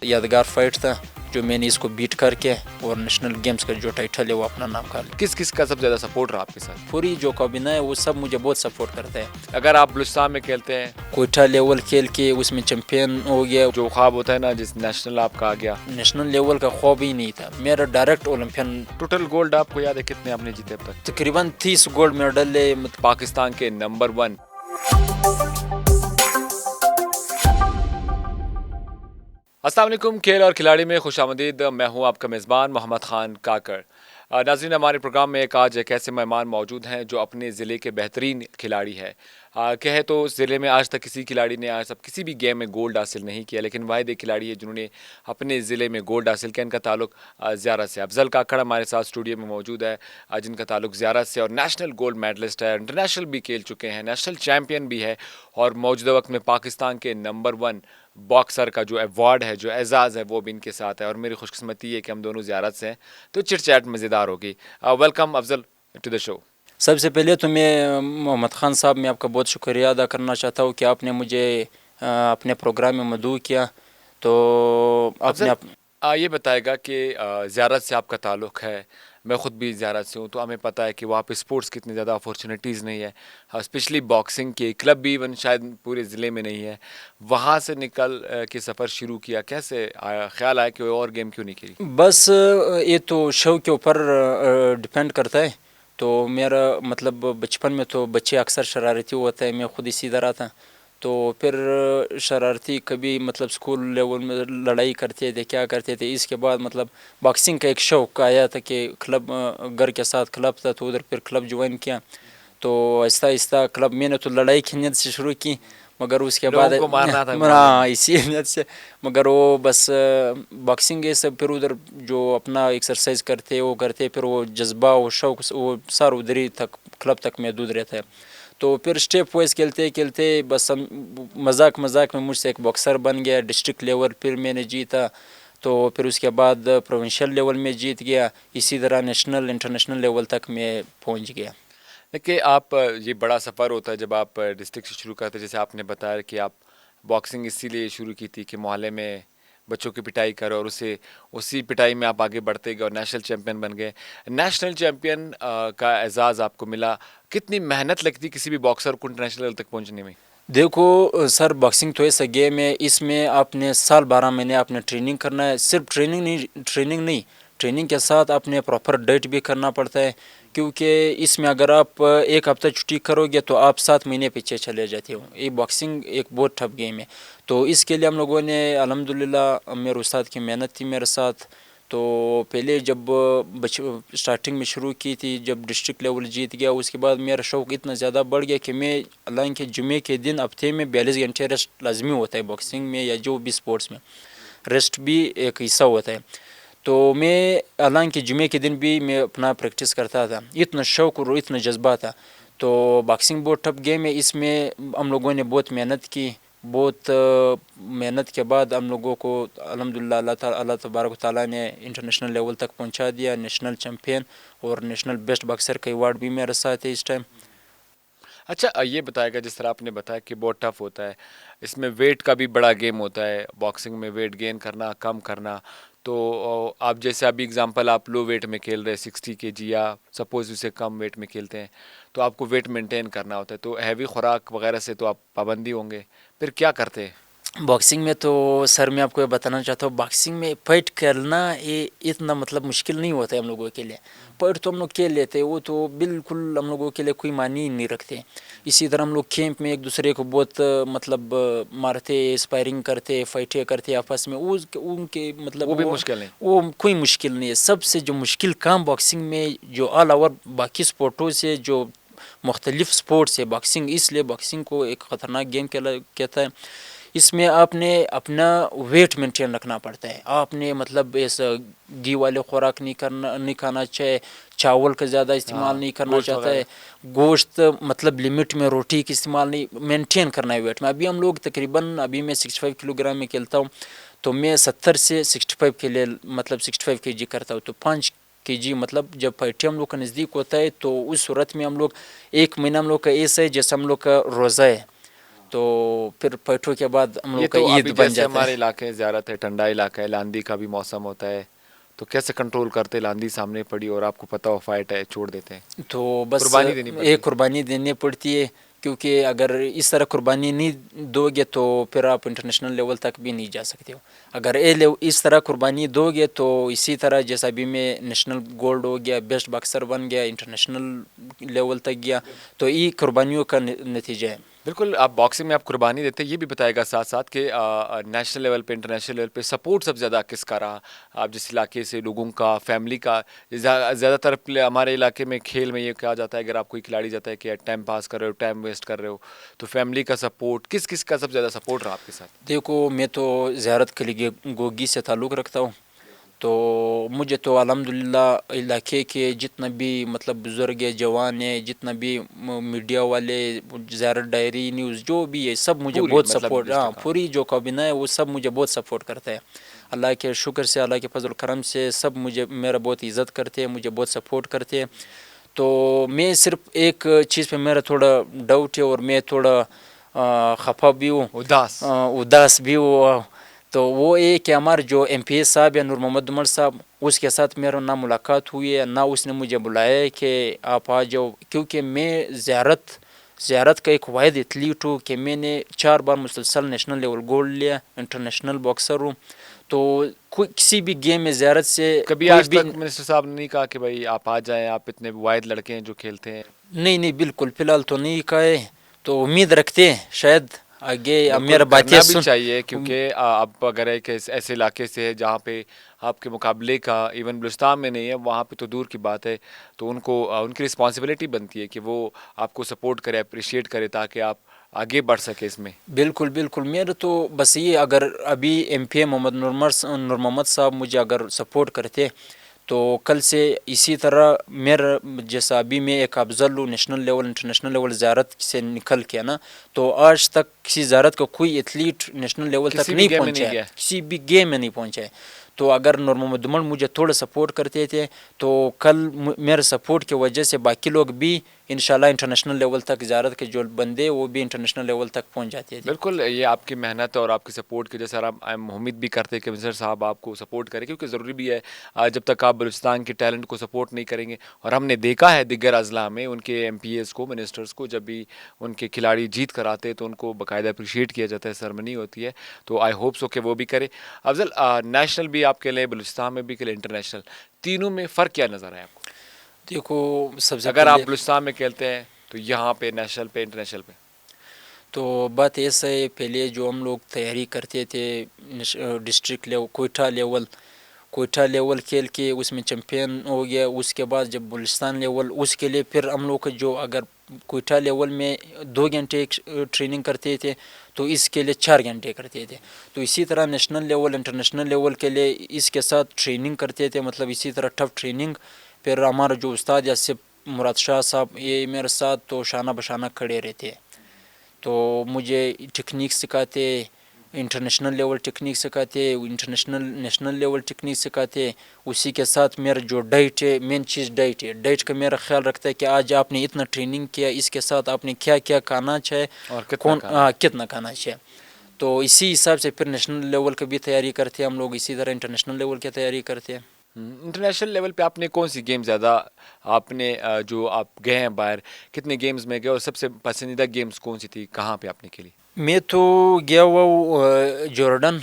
यादगार फाइट था जो मैंने इसको बीट करके और नेशनल गेम्स का जो टाइटल है वो अपना नाम कर लिया। किस किस का सबसे ज़्यादा सपोर्ट रहा आपके साथ? पूरी जो काबीना है वो सब मुझे बहुत सपोर्ट करते हैं। अगर आप बलूचिस्तान में खेलते हैं, कोयटा लेवल खेल के उसमें चैंपियन हो गया, जो ख्वाब होता है ना जिस नेशनल आपका आ गया, नेशनल लेवल का ख्वाब ही नहीं था मेरा, डायरेक्ट ओलंपियन। टोटल गोल्ड आपको याद है कितने आपने जीते अब तक? तकरीबन 30 गोल्ड मेडल है। पाकिस्तान के नंबर 1। अस्सलाम वालेकुम, खेल और खिलाड़ी में खुशामदीद। मैं हूं आपका मेज़बान मोहम्मद ख़ान काकर। नाज़रीन, हमारे प्रोग्राम में आज एक ऐसे मेहमान मौजूद हैं जो अपने ज़िले के बेहतरीन खिलाड़ी हैं। कहे तो ज़िले में आज तक किसी खिलाड़ी ने आज तक किसी भी गेम में गोल्ड हासिल नहीं किया, लेकिन वाहिद एक खिलाड़ी है जिन्होंने अपने ज़िले में गोल्ड हासिल किया। इनका ताल्लुक ज़ियारत से। अफजल काकड़ हमारे साथ स्टूडियो में मौजूद है, जिनका ताल्लुक ज़ियारत से, और नेशनल गोल्ड मेडलिस्ट है, इंटरनेशनल भी खेल चुके हैं, नेशनल चैम्पियन भी है, और मौजूदा वक्त में पाकिस्तान के नंबर 1 बॉक्सर का जो अवार्ड है, जो एजाज़ है, वो भी इनके साथ है। और मेरी खुशकिस्मती है कि हम दोनों ज़ियारत से हैं, तो चिट चैट मज़ेदार होगी। Welcome Afzal to the show. सबसे पहले तो मैं मोहम्मद ख़ान साहब, मैं आपका बहुत शुक्रिया अदा करना चाहता हूँ कि आपने मुझे अपने प्रोग्राम में मदऊ किया। तो आपने ये बताएगा कि ज़ियारत से आपका ताल्लुक़ है, मैं ख़ुद भी ज़ियारत से हूँ, तो हमें पता है कि वहाँ पे स्पोर्ट्स की इतनी ज़्यादा अपॉर्चुनिटीज़ नहीं है, स्पेशली बॉक्सिंग के क्लब भी इवन शायद पूरे ज़िले में नहीं है। वहाँ से निकल के सफ़र शुरू किया, कैसे आया, ख्याल आया कि और गेम क्यों नहीं खेली? बस ये तो शो के ऊपर डिपेंड करता है। तो मेरा मतलब बचपन में तो बच्चे अक्सर शरारती होता है, मैं ख़ुद इसी तरह था। तो फिर शरारती कभी मतलब स्कूल लेवल में लड़ाई करते थे, क्या करते थे। इसके बाद मतलब बॉक्सिंग का एक शौक़ आया था कि क्लब, घर के साथ क्लब था, तो उधर फिर क्लब ज्वाइन किया। तो आहिस्ता आहिस्ता क्लब, मैंने तो लड़ाई की नीयत से शुरू की, मगर उसके बाद इसी नीयत से, मगर वो बस बॉक्सिंग ये सब, फिर उधर जो अपना एक्सरसाइज करते वो करते, फिर वो जज्बा वो शौक़ वो सारा उधर ही तक क्लब तक महदूद रहता है। तो फिर स्टेप वाइज खेलते खेलते बस मजाक मजाक में मुझसे एक बॉक्सर बन गया। डिस्ट्रिक्ट लेवल फिर मैंने जीता, तो फिर उसके बाद प्रोविंशियल लेवल में जीत गया, इसी तरह नेशनल इंटरनेशनल लेवल तक मैं पहुंच गया। देखिए, आप ये बड़ा सफ़र होता है जब आप डिस्ट्रिक्ट से शुरू करते हैं। जैसे आपने बताया कि आप बॉक्सिंग इसीलिए शुरू की थी कि मोहल्ले में बच्चों की पिटाई करो, और उसी पिटाई में आप आगे बढ़ते गए और नेशनल चैम्पियन बन गए। नेशनल चैम्पियन का एजाज़ आपको मिला, कितनी मेहनत लगती किसी भी बॉक्सर को इंटरनेशनल लेवल तक पहुंचने में? देखो सर, बॉक्सिंग तो ऐसा गेम है, इसमें आपने साल 12 महीने आपने ट्रेनिंग करना है। सिर्फ ट्रेनिंग के साथ आपने प्रॉपर डाइट भी करना पड़ता है, क्योंकि इसमें अगर आप एक हफ्ता छुट्टी करोगे तो आप 7 महीने पीछे चले जाते हो। ये बॉक्सिंग एक बहुत टफ गेम है। तो इसके लिए हम लोगों ने अल्हम्दुलिल्लाह मेरे उस्ताद की मेहनत थी मेरे साथ। तो पहले जब स्टार्टिंग में शुरू की थी, जब डिस्ट्रिक्ट लेवल जीत गया, उसके बाद मेरा शौक़ इतना ज़्यादा बढ़ गया कि मैं हालांकि जुमे के दिन हफ्ते में 42 घंटे रेस्ट लाजमी होता है बॉक्सिंग में या जो भी स्पोर्ट्स में, रेस्ट भी एक हिस्सा होता है। तो मैं हालांकि जुमे के दिन भी मैं अपना प्रैक्टिस करता था, इतना शौक़ और इतना जज्बा था। तो बॉक्सिंग बहुत टफ गेम है, इसमें हम लोगों ने बहुत मेहनत की। बहुत मेहनत के बाद हम लोगों को अल्हम्दुलिल्लाह अल्लाह तबारक तआला ने इंटरनेशनल लेवल तक पहुंचा दिया, नेशनल चैम्पियन और नेशनल बेस्ट बॉक्सर का अवार्ड भी मेरे साथ है इस टाइम। अच्छा, ये बताएगा, जिस तरह आपने बताया कि बहुत टफ होता है, इसमें वेट का भी बड़ा गेम होता है, बॉक्सिंग में वेट गेन करना, कम करना। तो आप जैसे अभी एग्जांपल आप लो वेट में खेल रहे हैं 60 kg, या सपोज़ उसे कम वेट में खेलते हैं, तो आपको वेट मेंटेन करना होता है, तो हैवी खुराक वगैरह से तो आप पाबंदी होंगे, फिर क्या करते हैं? बॉक्सिंग में तो सर मैं आपको ये बताना चाहता हूँ, बॉक्सिंग में फाइट करना ये इतना मतलब मुश्किल नहीं होता है हम लोगों के लिए। फाइट तो हम लोग खेल लेते हैं, वो तो बिल्कुल हम लोगों के लिए कोई मानी ही नहीं रखते। इसी तरह हम लोग कैंप में एक दूसरे को बहुत मतलब मारते, स्पायरिंग करते, फाइटें करते आपस में, उनके मतलब वो भी मुश्किल है। वो कोई मुश्किल नहीं है। सबसे जो मुश्किल काम बॉक्सिंग में, जो ऑल ओवर बाकी स्पोर्टों से जो मुख्तलिफ स्पोर्ट्स है, बॉक्सिंग इसलिए बॉक्सिंग को एक ख़तरनाक गेम कहता है। इसमें आपने अपना वेट मेंटेन रखना पड़ता है। आपने मतलब ऐसा घी वाले खुराक नहीं खाना चाहिए, चावल का ज़्यादा इस्तेमाल नहीं करना चाहता है, गोश्त मतलब लिमिट में, रोटी की इस्तेमाल नहीं, मेंटेन करना है वेट में. अभी हम लोग तकरीबन, अभी मैं 65 किलोग्राम में खेलता हूँ, तो मैं 70 से 65 के लिए मतलब 65 केजी करता हूँ. तो 5 केजी मतलब जब फाइट हम लोग का नज़दीक होता है तो उस सूरत में हम लोग 1 महीना हम लोग का ऐसा है जैसे हम लोग का रोज़ा है. तो फिर फाइटों के बाद हम ये लोग का तो ईद अभी बन जैसे जाता हमारे है. इलाके ज़्यादातर है, ठंडा इलाका है, लांदी का भी मौसम होता है, तो कैसे कंट्रोल करते? लांदी सामने पड़ी और आपको पता हो फाइट है, छोड़ देते हैं? तो बस कुर्बानी देनी एक पड़ती? कुर्बानी देनी पड़ती है, क्योंकि अगर इस तरह कुर्बानी नहीं दोगे तो फिर आप इंटरनेशनल लेवल तक भी नहीं जा सकते हो. अगर इस तरह कुर्बानी दोगे तो इसी तरह जैसा अभी मैं नेशनल गोल्ड हो गया, बेस्ट बॉक्सर बन गया, इंटरनेशनल लेवल तक गया, तो ये कुर्बानियों का नतीजा है. बिल्कुल, आप बॉक्सिंग में आप कुर्बानी देते हैं, ये भी बताएगा साथ साथ कि नेशनल लेवल पे, इंटरनेशनल लेवल पे सपोर्ट सबसे ज़्यादा किसका रहा? आप जिस इलाके से, लोगों का, फैमिली का? ज़्यादातर हमारे इलाके में खेल में ये कहा जाता है, अगर आप कोई खिलाड़ी जाता है कि टाइम पास कर रहे हो, टाइम वेस्ट कर रहे हो, तो फैमिली का सपोर्ट किस किस का सबसे ज़्यादा सपोर्ट रहा आपके साथ? देखो, मैं तो ज़ियारत के लिए गोगी से ताल्लुक़ रखता हूँ, तो मुझे तो अल्हम्दुलिल्लाह इलाके के जितना भी मतलब बुज़ुर्ग है, जवान है, जितना भी मीडिया वाले, ज़ियारत डायरी न्यूज़ जो भी है, सब मुझे पूरी बहुत मतलब सपोर्ट, हाँ, डिस्ट्रिक्ट, हाँ। पूरी जो काबिना है वो सब मुझे बहुत सपोर्ट करता है. अल्लाह के शुक्र से, अल्लाह के फजल करम से सब मुझे मेरा बहुत इज़्ज़त करते हैं, मुझे बहुत सपोर्ट करते हैं. तो मैं सिर्फ एक चीज़ पे मेरा थोड़ा डाउट है और मैं थोड़ा खफा भी हूँ, उदास? उदास भी हूँ. तो वो ये कि हमारे जो MPA साहब या नूर मोहम्मद उमर साहब, उसके साथ मेरा ना मुलाकात हुई है, ना उसने मुझे बुलाया है कि आप आ जाओ, क्योंकि मैं ज़ियारत का एक वाहिद एथलीट हूँ कि मैंने 4 बार मुसलसल नेशनल लेवल गोल्ड लिया, इंटरनेशनल बॉक्सर हूँ. तो कोई किसी भी गेम में ज़ियारत से कभी कोई आज भी, तक मिनिस्टर साहब ने नहीं कहा कि भाई आप आ जाएं, आप इतने वाइड लड़के हैं जो खेलते हैं? नहीं नहीं, बिल्कुल फ़िलहाल तो नहीं कहा है. तो उम्मीद रखते हैं शायद आगे बिल्कुल मेरा बातें करना भी सुन. चाहिए, क्योंकि आप अगर एक ऐसे इलाके से है जहाँ पे आपके मुकाबले का इवन बलुचिस्तान में नहीं है, वहाँ पे तो दूर की बात है, तो उनको उनकी रिस्पॉन्सिबिलिटी बनती है कि वो आपको सपोर्ट करे, अप्रिशिएट करे, ताकि आप आगे बढ़ सके इसमें। बिल्कुल बिल्कुल, मेरा तो बस ये, अगर अभी MPA मोहम्मद नूर मोहम्मद साहब मुझे अगर सपोर्ट करते तो कल से इसी तरह मेरा, जैसा अभी मैं एक अफजल हूँ नेशनल लेवल इंटरनेशनल लेवल ज़ियारत से निकल के ना, तो आज तक किसी ज़ियारत का कोई एथलीट नेशनल लेवल तक किसी भी नहीं गेम में पहुँचा नहीं है, गया? किसी भी गेम में नहीं पहुँचा है. तो अगर नूर मोहम्मद उमर मुझे थोड़ा सपोर्ट करते थे तो कल मेरे सपोर्ट की वजह से बाकी लोग भी इंशाल्लाह इंटरनेशनल लेवल तक, ज़ियारत के जो बंदे वो भी इंटरनेशनल लेवल तक पहुँच जाते थे. बिल्कुल, ये आपकी मेहनत और आपकी सपोर्ट की वजह से हम उम्मीद भी करते हैं कि मिनिस्टर साहब आपको सपोर्ट करें, क्योंकि ज़रूरी भी है। जब तक आप बलूचिस्तान के टैलेंट को सपोर्ट नहीं करेंगे, और हमने देखा है दिग्गर अजला में उनके MPAs को, मिनिस्टर्स को, जब भी उनके खिलाड़ी जीत कर आते हैं तो उनको बाकायदा अप्रिशिएट किया जाता है, सेरेमनी होती है, तो आई होप सो कि वो भी करे। अफजल, नेशनल भी आप खेलें, बलूचिस्तान में भी खेलें, इंटरनेशनल, तीनों में फ़र्क क्या नज़र आया आपको? देखो, सबसे अगर आप पहले बलूचिस्तान में खेलते हैं तो यहाँ पे नेशनल पे, इंटरनेशनल पे? तो बात ऐसा है, पहले जो हम लोग तैयारी करते थे डिस्ट्रिक्ट लेवल, कोयटा लेवल खेल के उसमें चैम्पियन हो गया, उसके बाद जब बलूचिस्तान लेवल, उसके लिए फिर हम लोग जो अगर कोयटा लेवल में 2 घंटे ट्रेनिंग करते थे तो इसके लिए 4 घंटे करते थे. तो इसी तरह नेशनल लेवल इंटरनेशनल लेवल के लिए इसके साथ ट्रेनिंग करते थे, मतलब इसी तरह टफ ट्रेनिंग. फिर हमारा जो उस्ताद यासिफ मुराद शाह साहब, ये मेरे साथ तो शाना बशाना खड़े रहते, तो मुझे टेक्निक सिखाते, इंटरनेशनल लेवल टेक्निक सिखाते, इंटरनेशनल नेशनल लेवल टेक्निक सिखाते. उसी के साथ मेरा जो डाइट है, मेन चीज़ डाइट है, डाइट का मेरा ख्याल रखता है कि आज आपने इतना ट्रेनिंग किया, इसके साथ आपने क्या क्या खाना चाहिए, और कितना खाना? कितना खाना चाहिए. तो इसी हिसाब से फिर नेशनल लेवल की भी तैयारी करते हैं हम लोग, इसी तरह इंटरनेशनल लेवल की तैयारी करते हैं. इंटरनेशनल लेवल पे आपने कौन सी गेम ज़्यादा, आपने जो आप गए हैं बाहर, कितने गेम्स में गए, और सबसे पसंदीदा गेम्स कौन सी थी, कहाँ पे आपने खेली? मैं तो गया हुआ हूँ जॉर्डन,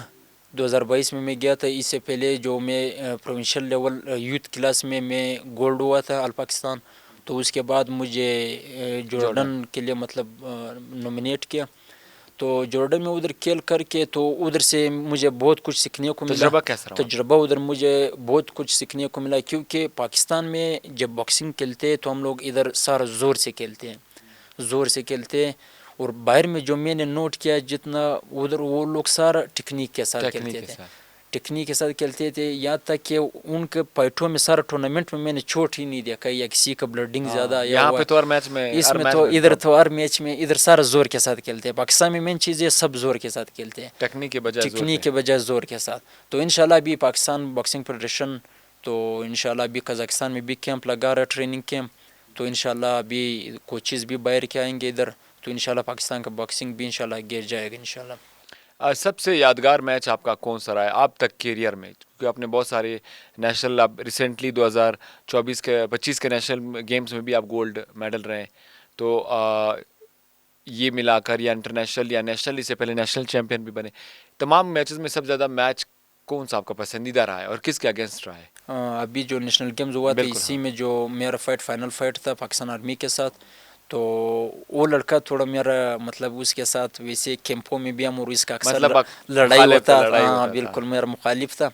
2022 में मैं गया था. इससे पहले जो मैं प्रोविंशियल लेवल यूथ क्लास में मैं गोल्ड हुआ था अल पाकिस्तान, तो उसके बाद मुझे जॉर्डन। जॉर्डन के लिए मतलब नॉमिनेट किया. तो जॉर्डन में उधर खेल करके तो उधर से मुझे बहुत कुछ सीखने को मिला. तजुर्बा कैसा रहा? तजुर्बा उधर मुझे बहुत कुछ सीखने को मिला, क्योंकि पाकिस्तान में जब बॉक्सिंग खेलते हैं तो हम लोग इधर सारा ज़ोर से खेलते हैं, ज़ोर से खेलते हैं. और बाहर में जो मैंने नोट किया, जितना उधर वो लोग सारा टेक्निक के साथ टेक्निक खेलते के थे. साथ? ٹیکنیک کے ساتھ کھیلتے تھے, یہاں تک کہ ان کے فائٹوں میں سارا ٹورنامنٹ میں نے چوٹ ہی نہیں دیکھا یا کسی کا بلڈنگ زیادہ آیا یہاں ہوا. پہ تو ہر میچ میں, اس میں تو ادھر تو ہر میچ میں ادھر سارا زور کے ساتھ کھیلتے ہیں. پاکستان میں مین چیز ہے سب زور کے ساتھ کھیلتے ہیں, ٹیکنیک کے بجائے ٹیکنیک کے بجائے زور کے ساتھ. تو انشاءاللہ ابھی پاکستان باکسنگ فیڈریشن تو انشاءاللہ ابھی قزاقستان میں بھی کیمپ لگا رہا ہے, ٹریننگ کیمپ. تو انشاءاللہ ابھی کوچز بھی باہر کے آئیں گے ادھر, تو انشاءاللہ پاکستان کا باکسنگ بھی انشاءاللہ گر جائے گا انشاءاللہ. سب سے یادگار میچ آپ کا کون سا رہا ہے آپ تک کیریئر میں؟ کیونکہ آپ نے بہت سارے نیشنل, اب ریسنٹلی 2025 کے نیشنل گیمز میں بھی آپ گولڈ میڈل رہے ہیں, تو یہ ملا کر یا انٹرنیشنل یا نیشنل, اس سے پہلے نیشنل چیمپئن بھی بنے, تمام میچز میں سب سے زیادہ میچ کون سا آپ کا پسندیدہ رہا ہے اور کس کے اگینسٹ رہا ہے؟ ابھی جو نیشنل گیمز ہوا تھا اسی میں جو میرا فائنل فائٹ تھا پاکستان آرمی کے ساتھ, تو وہ لڑکا تھوڑا میرا مطلب اس کے ساتھ ویسے کیمپوں میں بھی ہم اور اس کا اکثر لڑائی ہوتا. ہاں بالکل میرا مخالف تھا.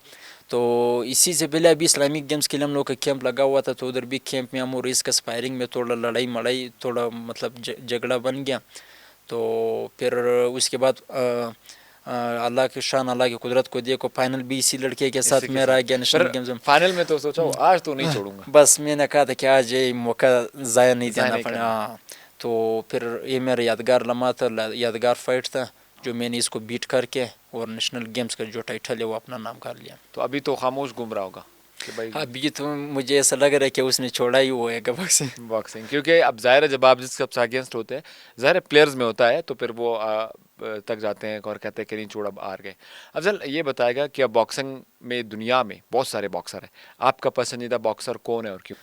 تو اسی سے پہلے ابھی اسلامک گیمز کے لیے ہم لوگ کا کیمپ لگا ہوا تھا, تو ادھر بھی کیمپ میں ہم اور اس کا اسپائرنگ میں تھوڑا لڑائی مڑائی تھوڑا مطلب جھگڑا بن گیا. تو پھر اس کے بعد اللہ کے شان اللہ کی قدرت کو دیکھو فائنل بھی اسی لڑکے کے ساتھ میرا آ گیا نیشنل گیمز میں. فائنل میں تو سوچا آج تو نہیں چھوڑوں گا, بس میں نے کہا تھا کہ آج یہ موقع ضائع نہیں دینا پڑا. ہاں تو پھر یہ میرا یادگار لمحہ تھا, یادگار فائٹ تھا جو میں نے اس کو بیٹ کر کے اور نیشنل گیمز کا جو ٹائٹل ہے وہ اپنا نام کر لیا. تو ابھی تو خاموش گھوم رہا ہوگا کہ بھائی ابھی تو مجھے ایسا لگ رہا ہے کہ اس نے چھوڑا ہی ہوا ہے باکسنگ, کیونکہ اب ظاہر ہے جب آپ جس سب سے اگینسٹ ہوتے ہیں, ظاہر ہے پلیئرز میں ہوتا ہے, تو پھر وہ تک جاتے ہیں اور کہتے ہیں کہ نہیں چھوڑ اب ہار گئے. افضل یہ بتائے گا کہ اب باکسنگ میں دنیا میں بہت سارے باکسر ہیں, آپ کا پسندیدہ باکسر کون ہے اور کیوں؟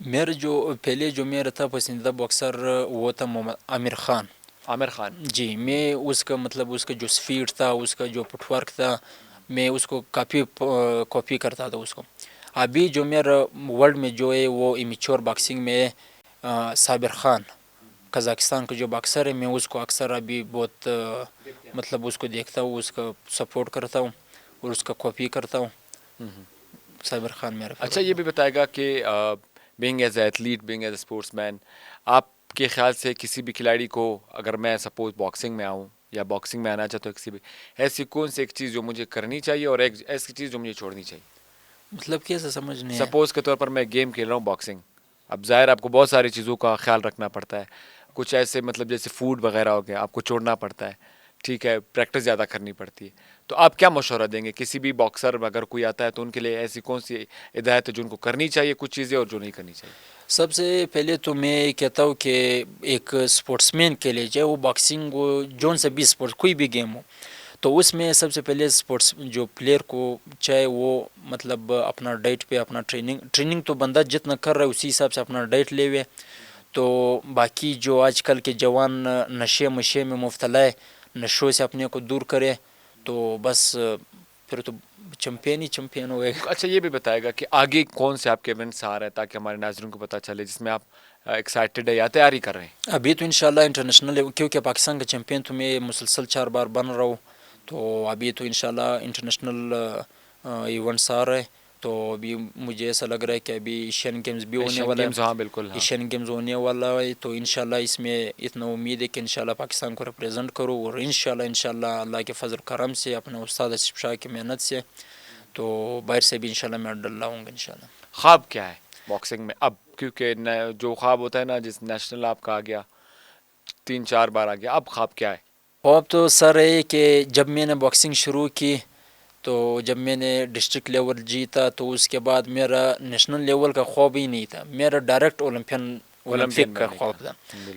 میرا جو پہلے جو میرا تھا پسندیدہ باکسر وہ تھا محمد عامر خان. عامر خان جی, میں اس کا مطلب اس کا جو اسپیڈ تھا, اس کا جو فٹ ورک تھا, میں اس کو کاپی کرتا تھا اس کو. ابھی جو میرا ورلڈ میں جو ہے وہ امیچور باکسنگ میں صابر خان قزاقستان کا جو باکسر ہے, میں اس کو اکثر ابھی بہت مطلب اس کو دیکھتا ہوں, اس کا سپورٹ کرتا ہوں اور اس کا کاپی کرتا ہوں. صابر خان میرا. اچھا یہ بھی بتائے گا کہ being as a athlete, being as a sportsman, آپ کے خیال سے کسی بھی کھلاڑی کو اگر میں سپوز باکسنگ میں آؤں یا باکسنگ میں آنا چاہتا ہوں, کسی بھی ایسی کون سی ایک چیز جو مجھے کرنی چاہیے اور ایک ایسی چیز جو مجھے چھوڑنی چاہیے؟ مطلب کیسے سمجھ نہیں؟ سپوز کے طور پر میں گیم کھیل رہا ہوں باکسنگ, اب ظاہر آپ کو بہت ساری چیزوں کا خیال رکھنا پڑتا ہے, کچھ ایسے مطلب جیسے فوڈ وغیرہ ہو گیا آپ کو چھوڑنا پڑتا ہے, ٹھیک ہے, پریکٹس زیادہ کرنی پڑتی ہے, تو آپ کیا مشورہ دیں گے کسی بھی باکسر اگر کوئی آتا ہے تو ان کے لیے ایسی کون سی ہدایت ہے جو ان کو کرنی چاہیے کچھ چیزیں اور جو نہیں کرنی چاہیے؟ سب سے پہلے تو میں کہتا ہوں کہ ایک اسپورٹس مین کے لیے چاہے وہ باکسنگ ہو, جون سے بھی اسپورٹس کوئی بھی گیم ہو, تو اس میں سب سے پہلے اسپورٹس جو پلیئر کو چاہے وہ مطلب اپنا ڈائٹ پہ اپنا ٹریننگ تو بندہ جتنا کر رہا ہے اسی حساب سے اپنا ڈائٹ لے ہوئے. تو باقی جو آج کل کے جوان نشے میں مبتلا ہے, نشوں سے اپنے کو دور کرے, تو بس پھر تو چمپئن ہو گئے. اچھا یہ بھی بتائے گا کہ آگے کون سے آپ کے ایونٹس آ رہے ہیں تاکہ ہمارے ناظرین کو پتہ چلے جس میں آپ ایکسائٹیڈ ہے یا تیاری کر رہے ہیں؟ ابھی تو انشاءاللہ انٹرنیشنل, کیونکہ پاکستان کا چیمپئن تو میں مسلسل 4 بار بن رہا ہوں, تو ابھی تو انشاءاللہ انٹرنیشنل ایونٹس آ رہے ہیں. تو ابھی مجھے ایسا لگ رہا ہے کہ ابھی ایشین گیمز بھی ہونے والا ہے. ہاں بالکل, ایشین گیمز ہونے والا ہے, تو انشاءاللہ اس میں اتنا امید ہے کہ انشاءاللہ پاکستان کو ریپرزینٹ کروں, اور انشاءاللہ اللہ کے فضل کرم سے اپنے استاد آصف شاہ کی محنت سے تو باہر سے بھی انشاءاللہ میں ڈل لاؤں گا انشاءاللہ. خواب کیا ہے باکسنگ میں اب؟ کیونکہ جو خواب ہوتا ہے نا, جس نیشنل آپ کا آ گیا 3-4 بار آ گیا, اب خواب کیا ہے؟ خواب تو سر ہے کہ جب میں نے باکسنگ شروع کی تو جب میں نے ڈسٹرکٹ لیول جیتا تو اس کے بعد میرا نیشنل لیول کا خواب ہی نہیں تھا, میرا ڈائریکٹ اولمپک کا خواب تھا.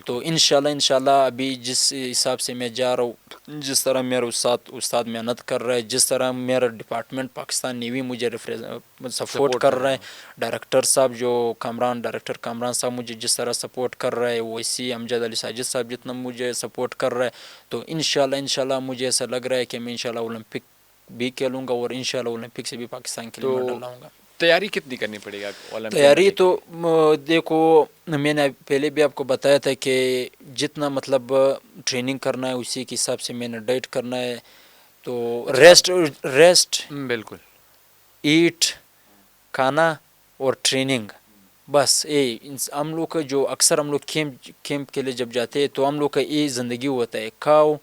تو انشاءاللہ ابھی جس حساب سے میں جا رہا ہوں, جس طرح میرا استاد محنت کر رہا ہے, جس طرح میرا ڈپارٹمنٹ پاکستان نیوی مجھے سپورٹ کر رہا ہے, ڈائریکٹر کامران صاحب مجھے جس طرح سپورٹ کر رہا ہے, ویسی امجد علی ساجد صاحب جتنا مجھے سپورٹ کر رہا ہے, تو انشاءاللہ مجھے ایسا لگ رہا ہے کہ میں انشاءاللہ اولمپک بھی کھیلوں گا اور انشاءاللہ اولمپک سے بھی پاکستان کے لیے میڈل لاؤں گا. تیاری کتنی کرنی پڑے گا اولمپک؟ تیاری تو دیکھو میں نے پہلے بھی آپ کو بتایا تھا کہ جتنا مطلب ٹریننگ کرنا ہے اسی کے حساب سے میں نے ڈائٹ کرنا ہے. تو ریسٹ بالکل, ایٹ, کھانا اور ٹریننگ, بس ہم لوگ کا جو اکثر ہم لوگ کیمپ کے لیے جب جاتے ہیں تو ہم لوگ کا یہ زندگی ہوتا ہے, کھاؤ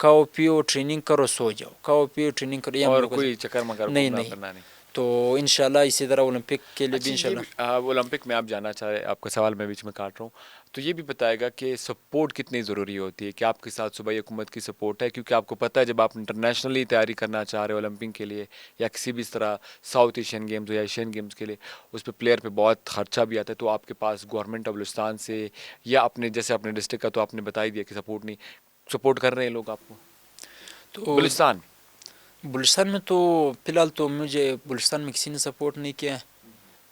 کھاؤ پیو ٹریننگ کرو سو جاؤ, کھاؤ پیو ٹریننگ کرو. یہ ہم اور لوگوں کوئی چکر مگر نہیں گھومنا نہیں. پھرنا نہیں. تو انشاءاللہ اسی طرح اولمپک کے لیے بھی اچھا، یہ انشاءاللہ. اولمپک میں آپ جانا چاہ رہے, آپ کا سوال میں بیچ میں کاٹ رہا ہوں, تو یہ بھی بتائے گا کہ سپورٹ کتنی ضروری ہوتی ہے, کہ آپ کے ساتھ صوبائی حکومت کی سپورٹ ہے, کیونکہ آپ کو پتہ ہے جب آپ انٹرنیشنلی تیاری کرنا چاہ رہے ہو اولمپک کے لیے یا کسی بھی اس طرح ساؤتھ ایشین گیمز یا ایشین گیمز کے لیے, اس پہ پلیئر پہ بہت خرچہ بھی آتا ہے, تو آپ کے پاس گورنمنٹ آف بلوچستان سے یا اپنے جیسے اپنے ڈسٹرکٹ کا تو آپ نے بتا ہی دیا کہ سپورٹ کر رہے ہیں لوگ آپ کو تو بلوچستان. بلوچستان میں تو فی الحال تو مجھے بلوچستان میں کسی نے سپورٹ نہیں کیا ہے.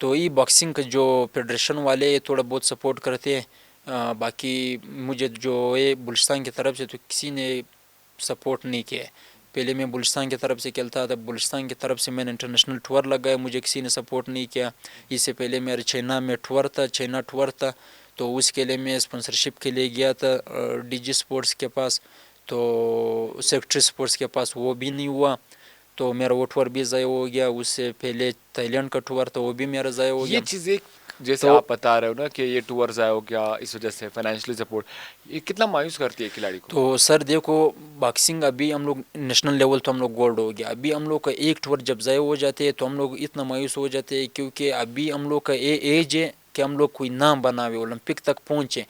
تو یہ باکسنگ کا جو فیڈریشن والے تھوڑا بہت سپورٹ کرتے ہیں, باقی مجھے جو ہے بلوچستان کی طرف سے تو کسی نے سپورٹ نہیں کیا ہے. پہلے میں بلوچستان کی طرف سے کھیلتا تھا, بلوچستان کی طرف سے میں نے انٹرنیشنل ٹور لگایا, مجھے کسی نے سپورٹ نہیں کیا. اس سے پہلے میرے چائنا میں ٹور تھا, چائنا ٹور تھا, تو اس کے لیے میں اسپانسرشپ کے لیے گیا تھا ڈی جی اسپورٹس کے پاس, تو سیکٹری اسپورٹس کے پاس, وہ بھی نہیں ہوا. تو میرا وہ ٹور بھی ضائع ہو گیا. اس سے پہلے تھائی لینڈ کا ٹور تھا, وہ بھی میرا ضائع ہو گیا. یہ چیزیں جیسے تو آپ بتا رہے ہو نا کہ یہ ٹور ضائع ہو گیا اس وجہ سے فائنینشلی سپورٹ, یہ کتنا مایوس کرتی ہے کھلاڑی کو؟ تو سر دیکھو, باکسنگ ابھی ہم لوگ نیشنل لیول تو ہم لوگ گولڈ ہو گیا, ابھی ہم لوگ کا ایک ٹور جب ضائع ہو جاتے ہیں تو ہم لوگ اتنا مایوس ہو جاتے ہیں, کیونکہ ابھی ہم لوگ کا ایج ہے کہ ہم لوگ کوئی نام بناوے, اولمپک تک پہنچے.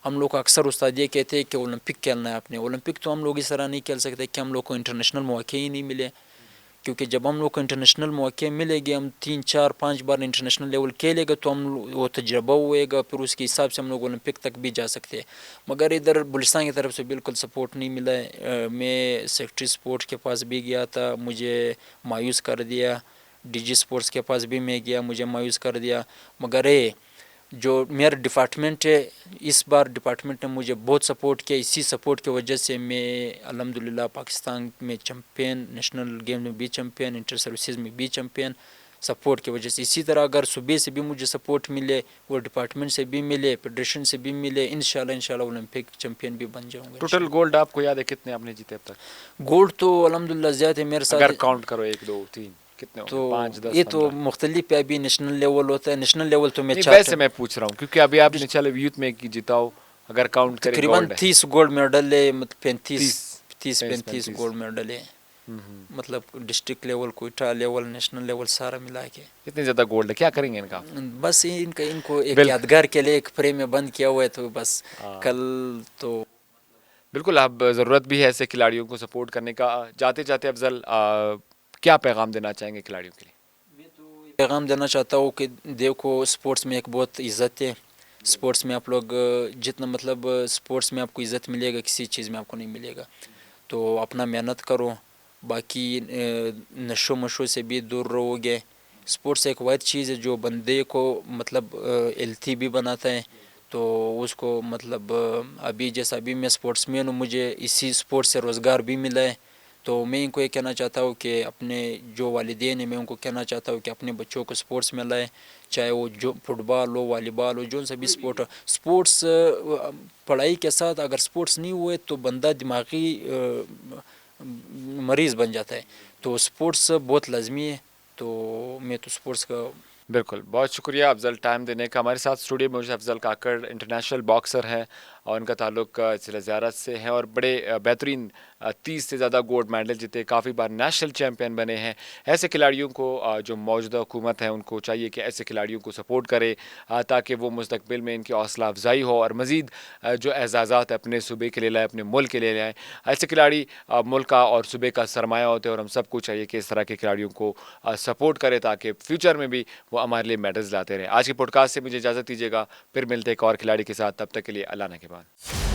ہم لوگ اکثر استاد یہ کہتے ہیں کہ اولمپک کھیلنا ہے آپ نے. اولمپک تو ہم لوگ اس طرح نہیں کھیل سکتے کہ ہم لوگ کو انٹرنیشنل مواقع ہی نہیں ملے, کیونکہ جب ہم لوگ کو انٹرنیشنل مواقع ملے گے, ہم 3 4 5 بار انٹرنیشنل لیول کھیلے گا تو ہم وہ تجربہ ہوئے گا, پھر اس کے حساب سے ہم لوگ اولمپک تک بھی جا سکتے ہیں. مگر ادھر بلوچستان کی طرف سے بالکل سپورٹ نہیں ملا ہے. میں سیکٹری اسپورٹ کے پاس بھی گیا تھا, مجھے مایوس کر دیا. ڈی جی اسپورٹس کے پاس بھی میں گیا, مجھے مایوس کر دیا. مگر جو میرا ڈپارٹمنٹ ہے, اس بار ڈپارٹمنٹ نے مجھے بہت سپورٹ کیا. اسی سپورٹ کی وجہ سے میں الحمدللہ پاکستان میں چمپئن, نیشنل گیم میں بھی چمپئن, انٹر سروسز میں بھی چمپئن, سپورٹ کی وجہ سے. اسی طرح اگر صوبے سے بھی مجھے سپورٹ ملے, وہ ڈپارٹمنٹ سے بھی ملے, فیڈریشن سے بھی ملے, انشاءاللہ اولمپک چمپئن بھی بن جاؤں گا. ٹوٹل گولڈ آپ کو یاد ہے کتنے آپ نے جیتے اب تک؟ گولڈ تو الحمدللہ زیادہ ہے میرے ساتھ. اگر کاؤنٹ کرو 1 2 3 کتنے ہوں تو گے؟ 5 10 یہ 15؟ تو مختلف ہے, ابھی نیشنل لیول ہوتا ہے, نیشنل لیول تو میں نہیں, چاہتا ویسے میں پوچھ رہا ہوں کیونکہ ابھی آپ نے چلو یوتھ میں کی جیتا ہو, اگر کاؤنٹ کریں تقریباً گولڈ ہے 30 گولڈ میڈل ہے, 35 30 35 گولڈ میڈل ہے, مطلب district level, Quetta level, national level سارا ملا کے. اتنے زیادہ گولڈ ہے, کیا کریں گے ان کا؟ بس ان کو ایک یادگار کے لیے ایک فریم میں بند کیا ہوا ہے, تو بس کل تو بالکل. اب ضرورت بھی ہے ایسے کھلاڑیوں کو سپورٹ کرنے کا. جاتے جاتے افضل کیا پیغام دینا چاہیں گے کھلاڑیوں کے لیے؟ میں تو پیغام دینا چاہتا ہوں کہ دیکھو, اسپورٹس میں ایک بہت عزت ہے. اسپورٹس میں آپ لوگ جتنا مطلب اسپورٹس میں آپ کو عزت ملے گا, کسی چیز میں آپ کو نہیں ملے گا. تو اپنا محنت کرو, باقی نشو مشو سے بھی دور رہو گے. اسپورٹس ایک واحد چیز ہے جو بندے کو مطلب ہیلتھی بھی بناتا ہے. تو اس کو مطلب ابھی جیسا ابھی میں اسپورٹس مین ہوں, مجھے اسی اسپورٹس سے روزگار بھی ملا ہے. تو میں ان کو یہ کہنا چاہتا ہوں کہ اپنے جو والدین ہیں, میں ان کو کہنا چاہتا ہوں کہ اپنے بچوں کو اسپورٹس میں لائیں, چاہے وہ جو فٹ بال ہو, والی بال ہو, جو سا بھی اسپورٹ ہو. اسپورٹس پڑھائی کے ساتھ اگر اسپورٹس نہیں ہوئے تو بندہ دماغی مریض بن جاتا ہے. تو اسپورٹس بہت لازمی ہے. تو میں تو اسپورٹس کا بالکل. بہت شکریہ افضل ٹائم دینے کا. ہمارے ساتھ اسٹوڈیو میں افضل کاکڑ انٹرنیشنل باکسر ہیں اور ان کا تعلق ضلع زیارت سے ہے, اور بڑے بہترین 30 سے زیادہ گولڈ میڈل جیتے, کافی بار نیشنل چیمپئن بنے ہیں. ایسے کھلاڑیوں کو جو موجودہ حکومت ہے ان کو چاہیے کہ ایسے کھلاڑیوں کو سپورٹ کرے تاکہ وہ مستقبل میں ان کی حوصلہ افزائی ہو اور مزید جو اعزازات اپنے صوبے کے لیے لائیں, اپنے ملک کے لیے لائیں. ایسے کھلاڑی ملک کا اور صوبے کا سرمایہ ہوتے ہیں, اور ہم سب کو چاہیے کہ اس طرح کے کھلاڑیوں کو سپورٹ کرے تاکہ فیوچر میں بھی وہ ہمارے لیے میڈلز لاتے رہیں. آج کے پوڈ کاسٹ سے مجھے اجازت دیجیے گا, پھر ملتے ایک اور کھلاڑی کے ساتھ. تب تک کے لیے اللہ نے کے بعد.